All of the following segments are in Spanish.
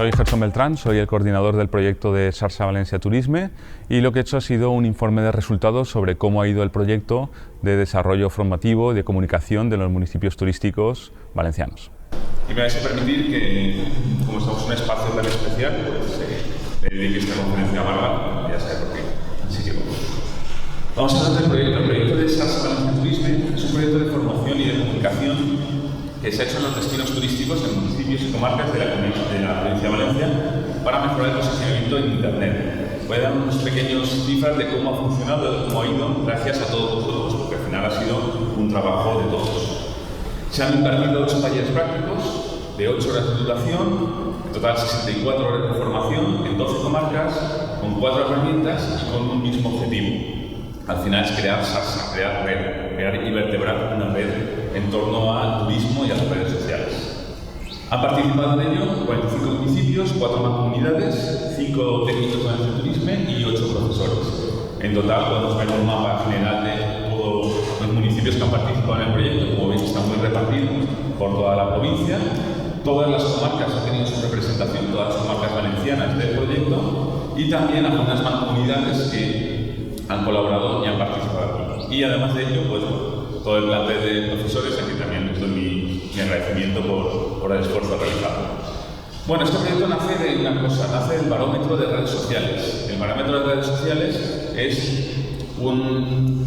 Soy Gerson Beltrán, soy el coordinador del proyecto de Sarsa Valencia Turisme y lo que he hecho ha sido un informe de resultados sobre cómo ha ido el proyecto de desarrollo formativo y de comunicación de los municipios turísticos valencianos. Y me vais a permitir que, como estamos en un espacio tan especial, pues le dedique esta conferencia a Bárbara, ya sabe por qué. Así que vamos a hablar del proyecto. El proyecto de Sarsa Valencia Turisme es un proyecto de formación y de comunicación que se ha hecho en los destinos turísticos en municipios y comarcas de la provincia de Valencia para mejorar el posicionamiento en Internet. Voy a dar unos pequeños cifras de cómo ha funcionado, cómo ha ido, gracias a todos vosotros, porque al final ha sido un trabajo de todos. Se han impartido 8 talleres prácticos de 8 horas de duración, en total 64 horas de formación en 12 comarcas, con 4 herramientas y con un mismo objetivo. Al final es crear Sarsa, crear red, crear y vertebrar una red en torno al turismo y a las redes sociales. Han participado en ello 45 municipios, 4 mancomunidades, 5 técnicos de turismo y 8 profesores. En total podemos ver un mapa general de todos los municipios que han participado en el proyecto. Como veis, están muy repartidos por toda la provincia. Todas las comarcas han tenido su representación, todas las comarcas valencianas del proyecto, y también algunas mancomunidades que han colaborado y han participado aquí. Y además de ello, pues todo el plantel de profesores, aquí también les doy mi agradecimiento por el esfuerzo realizado. Bueno, este proyecto nace de una cosa, nace del barómetro de redes sociales. El barómetro de redes sociales es un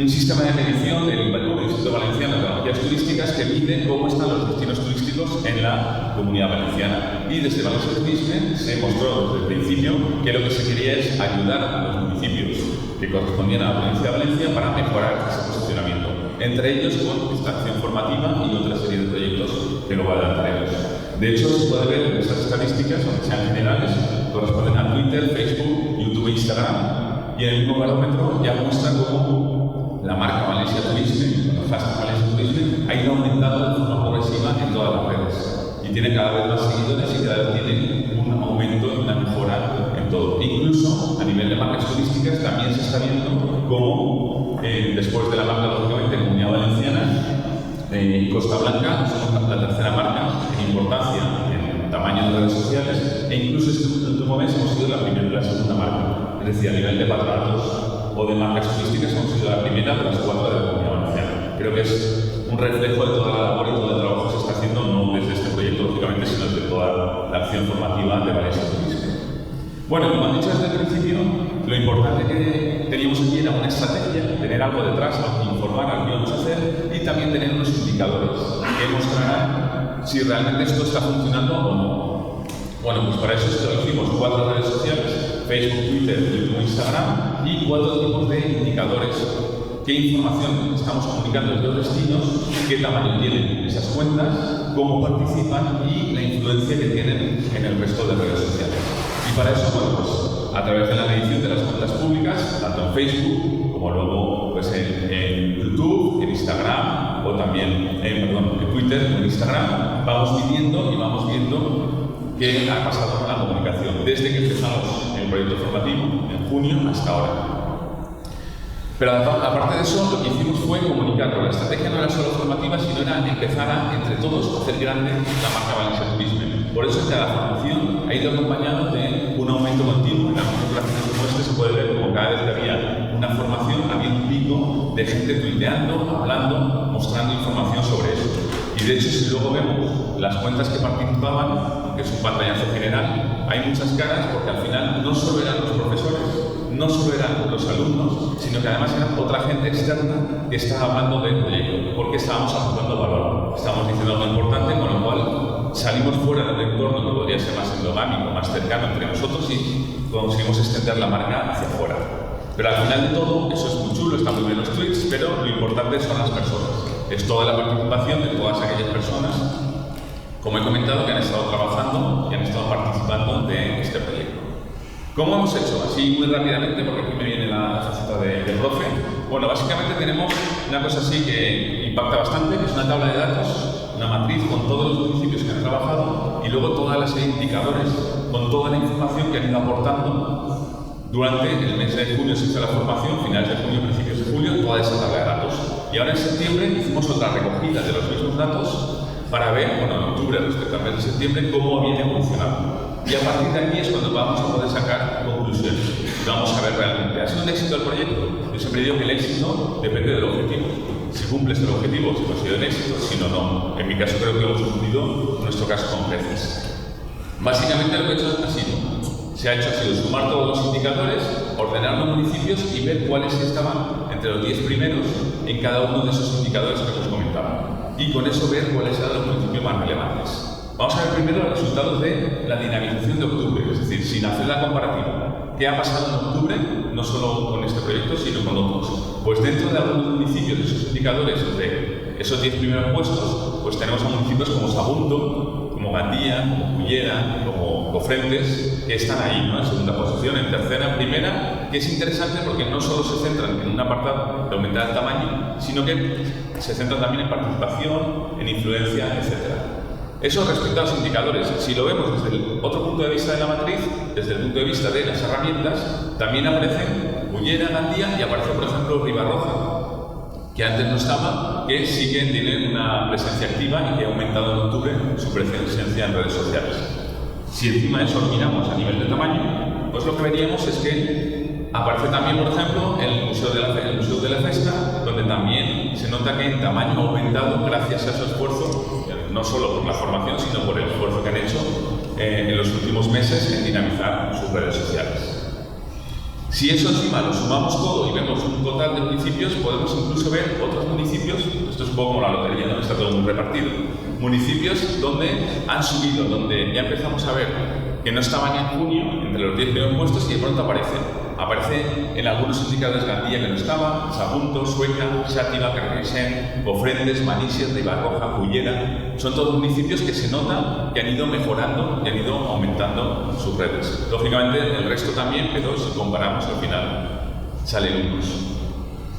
sistema de medición del Instituto Valenciano de Tecnologías Turísticas que mide cómo están los destinos turísticos en la Comunidad Valenciana. Y desde Valencia Turisme se mostró desde el principio que lo que se quería es ayudar a los municipios que correspondían a la provincia de Valencia para mejorar ese posicionamiento. Entre ellos con esta acción formativa y otra serie de proyectos que luego adelantaremos. De hecho, se puede ver en estas estadísticas, aunque sean generales, corresponden a Twitter, Facebook, YouTube e Instagram, y en el mismo barómetro ya muestra cómo la marca Valencia Turisme, el hashtag Valencia Turisme, ha ido aumentando de forma progresiva en todas las redes. Y tiene cada vez más seguidores y cada vez tiene un aumento y una mejora en todo. Incluso a nivel de marcas turísticas también se está viendo cómo después de la marca, lógicamente, Comunidad Valenciana y Costa Blanca somos la tercera marca en importancia, en tamaño de redes sociales, e incluso este último mes hemos sido la primera y la segunda marca. Es decir, a nivel de patronatos o de marcas turísticas hemos sido la primera de las 4 de la Comunidad Valenciana. Creo que es un reflejo de toda la labor y todo el trabajo que se está haciendo, no desde este proyecto, lógicamente, sino desde toda la acción formativa de Valencia Turisme. Bueno, como han dicho desde el principio, lo importante que teníamos aquí era una estrategia, tener algo detrás, informar a lo que íbamos a hacer y también tener unos indicadores que mostrarán si realmente esto está funcionando o no. Bueno, pues para eso establecimos 4 redes sociales, Facebook, Twitter, YouTube, Instagram, y 4 tipos de indicadores. ¿Qué información estamos comunicando desde los destinos? ¿Qué tamaño tienen esas cuentas? ¿Cómo participan? Y la influencia que tienen en el resto de redes sociales. Y para eso, bueno, pues a través de la medición de las cuentas públicas, tanto en Facebook como luego pues, en YouTube, en Instagram, o también en Twitter o en Instagram, vamos midiendo y vamos viendo qué ha pasado con la comunicación desde que empezamos el proyecto formativo en junio hasta ahora. Pero aparte de eso, lo que hicimos fue comunicarlo. La estrategia no era solo formativa, sino era empezar a, entre todos, hacer grande la marca Valencia Turisme. Por eso cada formación ha ido acompañado de un aumento continuo. En las fotografías como este se puede ver como cada vez que había una formación, había un pico de gente tuiteando, hablando, mostrando información sobre eso. Y de hecho, si luego vemos las cuentas que participaban, que es un pantallazo general, hay muchas caras porque al final no solo eran los profesores, no solo eran los alumnos, sino que además era otra gente externa que estaba hablando del proyecto, porque estábamos aportando valor, estábamos diciendo algo importante, con lo cual salimos fuera del entorno que podría ser más endogámico, más cercano entre nosotros y conseguimos extender la marca hacia afuera. Pero al final de todo, eso es muy chulo, están muy bien los tweets, pero lo importante son las personas. Es toda la participación de todas aquellas personas, como he comentado, que han estado trabajando y han estado participando de este proyecto. ¿Cómo hemos hecho? Así muy rápidamente, porque aquí me viene la faceta de profe. Bueno, básicamente tenemos una cosa así que impacta bastante, que es una tabla de datos, una matriz con todos los municipios que han trabajado y luego toda la serie de indicadores con toda la información que han ido aportando durante el mes de junio. Se hizo la formación, finales de junio, principios de julio, toda esa tabla de datos. Y ahora en septiembre hicimos otra recogida de los mismos datos para ver, bueno, en octubre respecto al mes de septiembre, cómo viene evolucionando. Y a partir de aquí es cuando vamos a poder sacar conclusiones. Vamos a ver realmente, ¿ha sido un éxito el proyecto? Yo siempre digo que el éxito depende del objetivo. Si cumples el objetivo, si considero un éxito, si no, no. En mi caso creo que hemos cumplido nuestro caso con creces. Básicamente lo que he hecho ha sido sumar todos los indicadores, ordenar los municipios y ver cuáles estaban entre los 10 primeros en cada uno de esos indicadores que hemos comentado. Y con eso ver cuáles eran los municipios más relevantes. Vamos a ver primero los resultados de la dinamización de octubre, es decir, sin hacer la comparativa. ¿Qué ha pasado en octubre? No solo con este proyecto, sino con otros. Pues dentro de algunos municipios de esos indicadores, de esos 10 primeros puestos, pues tenemos a municipios como Sagunto, como Gandía, como Cullera, como Cofrentes, que están ahí, ¿no? En segunda posición, en tercera, en primera, que es interesante porque no solo se centran en un apartado de aumentar el tamaño, sino que se centran también en participación, en influencia, etc. Eso respecto a los indicadores. Si lo vemos desde el otro punto de vista de la matriz, desde el punto de vista de las herramientas, también aparecen Cullera, Gandía y aparece, por ejemplo, Ribarroja, que antes no estaba, que sí que tiene una presencia activa y que ha aumentado en octubre su presencia en redes sociales. Si encima de eso lo miramos a nivel de tamaño, pues lo que veríamos es que aparece también, por ejemplo, el Museo de la Festa, donde también se nota que en tamaño ha aumentado gracias a su esfuerzo, no solo por la formación, sino por el esfuerzo que han hecho en los últimos meses en dinamizar sus redes sociales. Si eso encima lo sumamos todo y vemos un total de municipios, podemos incluso ver otros municipios, esto es un poco como la lotería, ¿no? Está todo muy repartido, municipios donde han subido, donde ya empezamos a ver que no estaban en junio entre los 10 primeros puestos y de pronto aparecen. Aparece en algunos indicadores Gandía que no estaba, Sagunto, Sueca, Xàtiva, Carcaixent, Cofrentes, Manises, Ribarroja, Cullera. Son todos municipios que se nota que han ido mejorando y han ido aumentando sus redes. Lógicamente el resto también, pero si comparamos al final salen unos.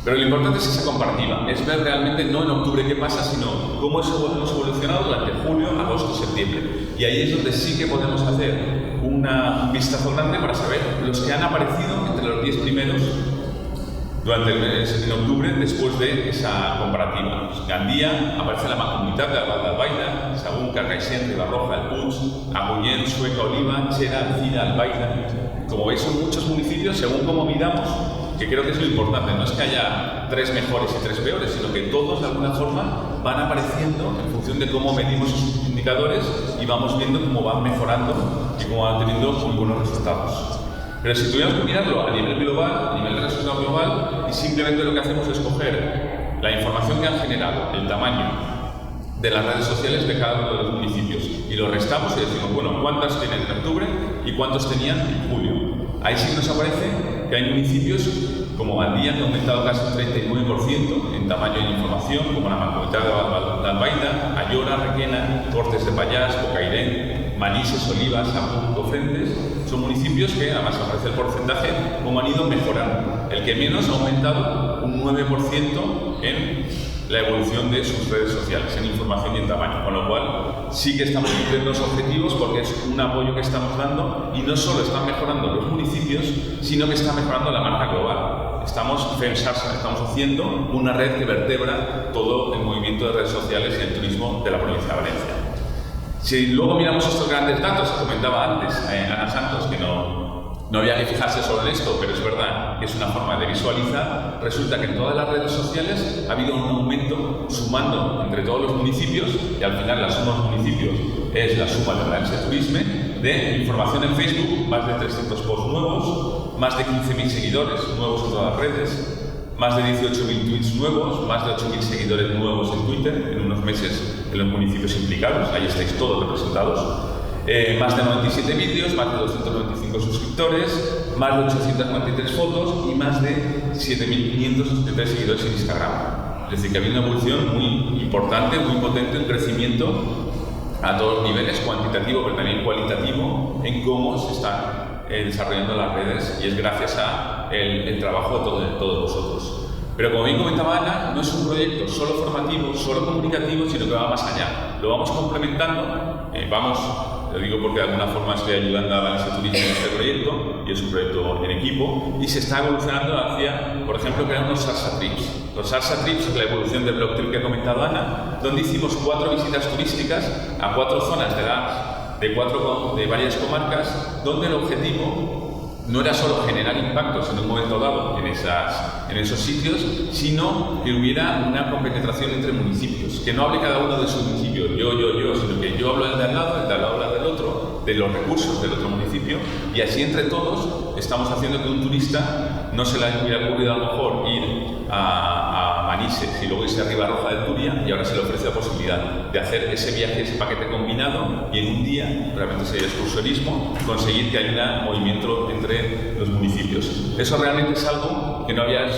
Pero lo importante es esa comparativa, es ver realmente no en octubre qué pasa, sino cómo hemos evolucionado durante julio, agosto, septiembre. Y ahí es donde sí que podemos hacer un vistazo grande para saber los que han aparecido entre los 10 primeros durante el mes de octubre después de esa comparativa. Gandía aparece la Mancomunitat de Albaida, Sagunt, Carcaixent, Ribarroja, El Puig, Agullent, Sueca, Oliva, Xera, Alcira, Albaida. Como veis, son muchos municipios según cómo miramos, que creo que es lo importante. No es que haya 3 mejores y 3 peores, sino que todos de alguna forma van apareciendo en función de cómo medimos sus indicadores y vamos viendo cómo van mejorando y cómo van teniendo muy buenos resultados. Pero si tuviéramos que mirarlo a nivel global, a nivel de resultado global, y simplemente lo que hacemos es coger la información que han generado, el tamaño de las redes sociales de cada uno de los municipios, y lo restamos y decimos, bueno, ¿cuántas tienen en octubre y cuántos tenían en julio? Ahí sí nos aparece que hay municipios como Gandía, que ha aumentado casi un 39% en tamaño y información, como la Mancomunitat de Albaida, Ayora, Requena, Cortes de Pallars, Bocairent, Manises, Oliva, Sagunt, Cofrentes. Son municipios que, además aparece el porcentaje, como han ido mejorando. El que menos ha aumentado un 9% en la evolución de sus redes sociales, en información y en tamaño, con lo cual sí que estamos cumpliendo los objetivos porque es un apoyo que estamos dando y no solo están mejorando los municipios, sino que está mejorando la marca global. Estamos haciendo una red que vertebra todo el movimiento de redes sociales y el turismo de la provincia de Valencia. Si luego miramos estos grandes datos que comentaba antes Ana Santos, que no había que fijarse solo en esto, pero es verdad que es una forma de visualizar, resulta que en todas las redes sociales ha habido un aumento sumando entre todos los municipios, y al final la suma de los municipios es la suma de Valencia Turisme, de información en Facebook, más de 300 posts nuevos, más de 15.000 seguidores nuevos en todas las redes, más de 18.000 tweets nuevos, más de 8.000 seguidores nuevos en Twitter en unos meses en los municipios implicados, ahí estáis todos representados, más de 97 vídeos, más de 295 suscriptores, más de 843 fotos y más de 7.573 seguidores en Instagram. Es decir, que ha habido una evolución muy importante, muy potente, un crecimiento a todos los niveles, cuantitativo pero también cualitativo, en cómo se están desarrollando las redes, y es gracias a el trabajo de todos vosotros. Pero como bien comentaba Ana, no es un proyecto solo formativo, solo comunicativo, sino que va más allá. Lo vamos complementando, vamos Lo digo porque de alguna forma estoy ayudando a Valencia Turismo en este proyecto, y es un proyecto en equipo, y se está evolucionando hacia, por ejemplo, crear unos Sarsa Trips. Los Sarsa Trips es la evolución del blog trip que ha comentado Ana, donde hicimos 4 visitas turísticas a 4 zonas de varias comarcas, donde el objetivo no era solo generar impactos en un momento dado en esos sitios, sino que hubiera una compenetración entre municipios, que no hable cada uno de su municipio, yo, sino que yo hablo del de al lado, el de al lado habla del otro, de los recursos del otro municipio, y así entre todos estamos haciendo que un turista no se le hubiera ocurrido a lo mejor ir a Manises y luego irse arriba a Roja del Turia, y ahora se le ofrece la posibilidad de hacer ese viaje, ese paquete combinado, y en un día, realmente sería excursionismo, conseguir que haya un movimiento entre los municipios. Eso realmente es algo que no había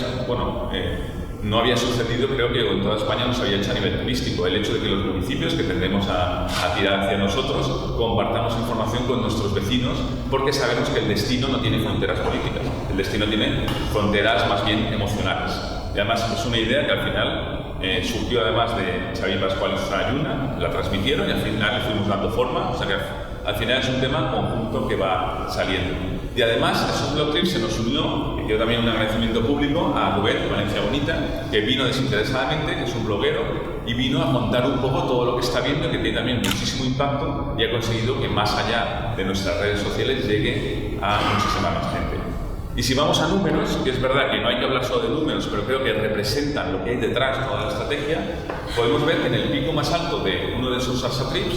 sucedido, creo que en toda España no se había hecho a nivel turístico. El hecho de que los municipios, que tendemos a tirar hacia nosotros, compartamos información con nuestros vecinos, porque sabemos que el destino no tiene fronteras políticas, el destino tiene fronteras más bien emocionales. Y además es una idea que al final surgió además de Xavi Pascual y Susana Lluna, la transmitieron y al final le fuimos dando forma, o sea que al final es un tema conjunto que va saliendo. Y además, a esos blog trips se nos unió, y quiero también un agradecimiento público a Rubén de Valencia Bonita, que vino desinteresadamente, que es un bloguero, y vino a contar un poco todo lo que está viendo, que tiene también muchísimo impacto y ha conseguido que más allá de nuestras redes sociales llegue a muchísima más gente. Y si vamos a números, que es verdad que no hay que hablar solo de números, pero creo que representan lo que hay detrás de toda la estrategia, podemos ver que en el pico más alto de uno de esos Sarsa Trips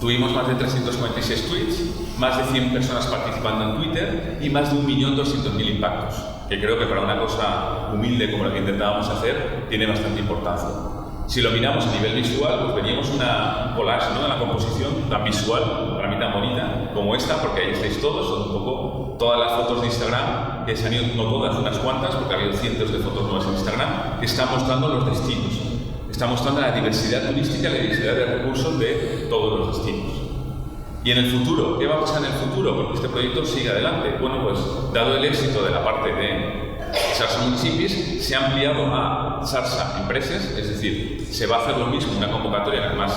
tuvimos más de 346 tweets, más de 100 personas participando en Twitter y más de 1.200.000 impactos, que creo que para una cosa humilde como la que intentábamos hacer tiene bastante importancia. Si lo miramos a nivel visual, pues veníamos un collage, ¿no? Una composición tan visual, para mí tan bonita como esta, porque ahí estáis todos, son un poco todas las fotos de Instagram, que se han ido, no todas, unas cuantas, porque ha habido cientos de fotos nuevas en Instagram, que están mostrando los destinos. Está mostrando la diversidad turística, la diversidad de recursos de todos los destinos. Y en el futuro, ¿qué va a pasar en el futuro? Porque este proyecto sigue adelante. Bueno, pues dado el éxito de la parte de Sarsa Municipis, se ha ampliado a Sarsa Empresas, es decir, se va a hacer lo mismo, una convocatoria que además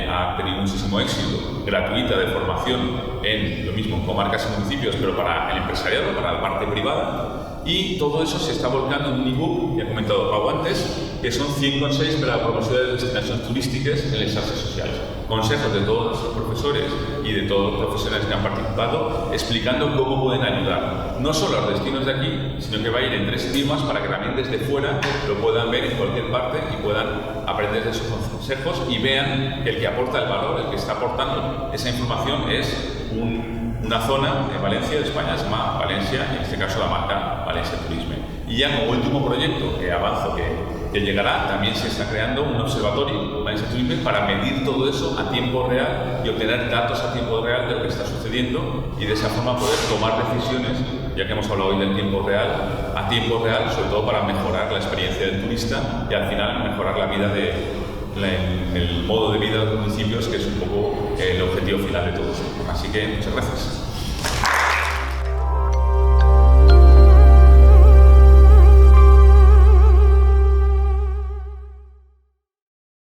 ha tenido muchísimo éxito, gratuita de formación en lo mismo, en comarcas y municipios, pero para el empresariado, para la parte privada. Y todo eso se está volcando en un ebook, que ha comentado Pau antes, que son 100 consejos para la promoción de destinaciones turísticas en las xarxes sociales. Consejos de todos los profesores y de todos los profesionales que han participado, explicando cómo pueden ayudar, no solo a los destinos de aquí, sino que va a ir en 3 idiomas para que también desde fuera lo puedan ver en cualquier parte y puedan aprender de sus consejos y vean que el que aporta el valor, el que está aportando esa información es una zona de Valencia, de España, se llama Valencia, y en este caso la marca Valencia Turisme. Y ya como último proyecto que avanzo, que llegará, también se está creando un observatorio Valencia Turisme para medir todo eso a tiempo real y obtener datos a tiempo real de lo que está sucediendo y de esa forma poder tomar decisiones, ya que hemos hablado hoy del tiempo real, a tiempo real, sobre todo para mejorar la experiencia del turista y al final mejorar la vida el modo de vida de los municipios, que es un poco el objetivo final de todo esto. Así que muchas gracias.